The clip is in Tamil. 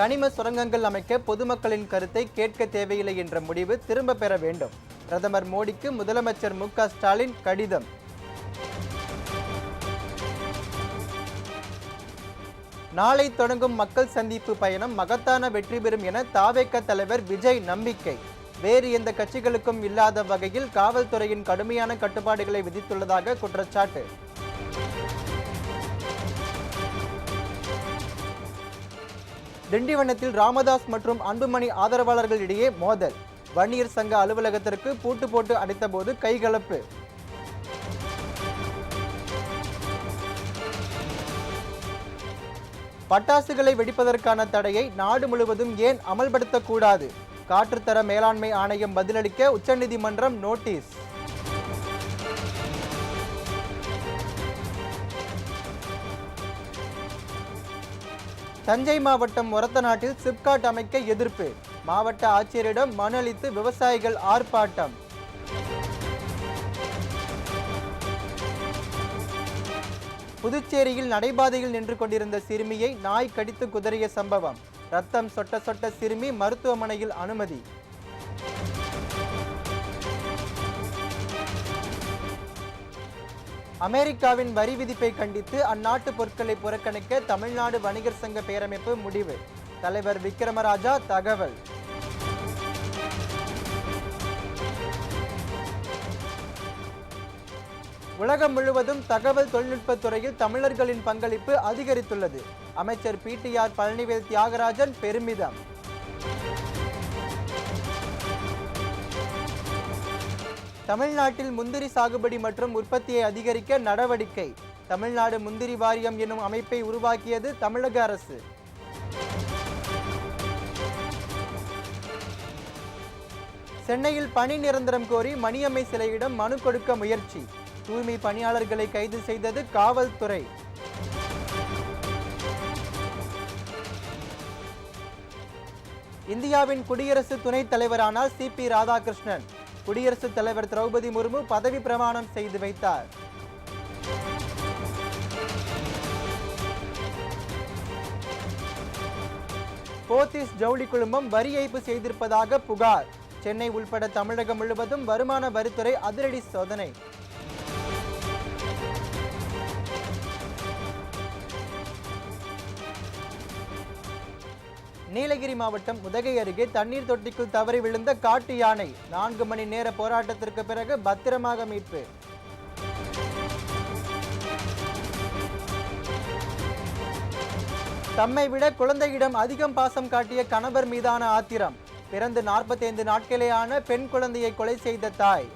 கனிம சுரங்கங்கள் அமைக்க பொதுமக்களின் கருத்தை கேட்க தேவையில்லை என்ற முடிவு திரும்ப பெற வேண்டும். பிரதமர் மோடிக்கு முதலமைச்சர் மு.க. ஸ்டாலின் கடிதம். நாளை தொடங்கும் மக்கள் சந்திப்பு பயணம் மகத்தான வெற்றி பெறும் என தாவேக தலைவர் விஜய் நம்பிக்கை. வேறு எந்த கட்சிகளுக்கும் இல்லாத வகையில் காவல்துறையின் கடுமையான கட்டுப்பாடுகளை விதித்துள்ளதாக குற்றச்சாட்டு. திண்டிவனத்தில் ராமதாஸ் மற்றும் அன்புமணி ஆதரவாளர்கள் இடையே மோதல். வன்னியர் சங்க அலுவலகத்திற்கு பூட்டு போட்டு அடைத்தபோது கைகலப்பு. பட்டாசுகளை வெடிப்பதற்கான தடையை நாடு முழுவதும் ஏன் அமல்படுத்தக்கூடாது? காற்றுத்தர மேலாண்மை ஆணையம் பதிலளிக்க உச்சநீதிமன்றம் நோட்டீஸ். தஞ்சை மாவட்டம் ஒரத்தநாட்டில் சிப்காட் அமைக்க எதிர்ப்பு. மாவட்ட ஆட்சியரிடம் மனு அளித்து விவசாயிகள் ஆர்ப்பாட்டம். புதுச்சேரியில் நடைபாதையில் நின்று கொண்டிருந்த சிறுமியை நாய் கடித்து குதறிய சம்பவம். ரத்தம் சொட்ட சொட்ட சிறுமி மருத்துவமனையில் அனுமதி. அமெரிக்காவின் வரி விதிப்பை கண்டித்து அந்நாட்டு பொருட்களை புறக்கணிக்க தமிழ்நாடு வணிகர் சங்க பேரமைப்பு முடிவு. தலைவர் விக்ரமராஜா தகவல். உலகம் முழுவதும் தகவல் தொழில்நுட்பத் துறையில் தமிழர்களின் பங்களிப்பு அதிகரித்துள்ளது. அமைச்சர் பிடிஆர் பழனிவேல் தியாகராஜன் பெருமிதம். தமிழ்நாட்டில் முந்திரி சாகுபடி மற்றும் உற்பத்தியை அதிகரிக்க நடவடிக்கை. தமிழ்நாடு முந்திரி வாரியம் எனும் அமைப்பை உருவாக்கியது தமிழக அரசு. சென்னையில் பணி நிரந்தரம் கோரி மணியம்மை சிலையிடம் மனு கொடுக்க முயற்சி. தூய்மை பணியாளர்களை கைது செய்தது காவல்துறை. இந்தியாவின் குடியரசு துணைத் தலைவரானார் சி.பி. ராதாகிருஷ்ணன். குடியரசுத் தலைவர் திரௌபதி முர்மு பதவி பிரமாணம் செய்து வைத்தார். போத்தீஸ் ஜவுளி குழுமம் வரி ஏய்ப்பு செய்திருப்பதாக புகார். சென்னை உள்பட தமிழகம் முழுவதும் வருமான வரித்துறை அதிரடி சோதனை. நீலகிரி மாவட்டம் உதகை அருகே தண்ணீர் தொட்டிக்குள் தவறி விழுந்த காட்டு யானை. 4 மணி நேர போராட்டத்திற்கு பிறகு பத்திரமாக மீட்பு. தம்மை விட குழந்தையிடம் அதிகம் பாசம் காட்டிய கணவர் மீதான ஆத்திரம். பிறந்து 45 நாட்களே ஆன பெண் குழந்தையை கொலை செய்த தாய்.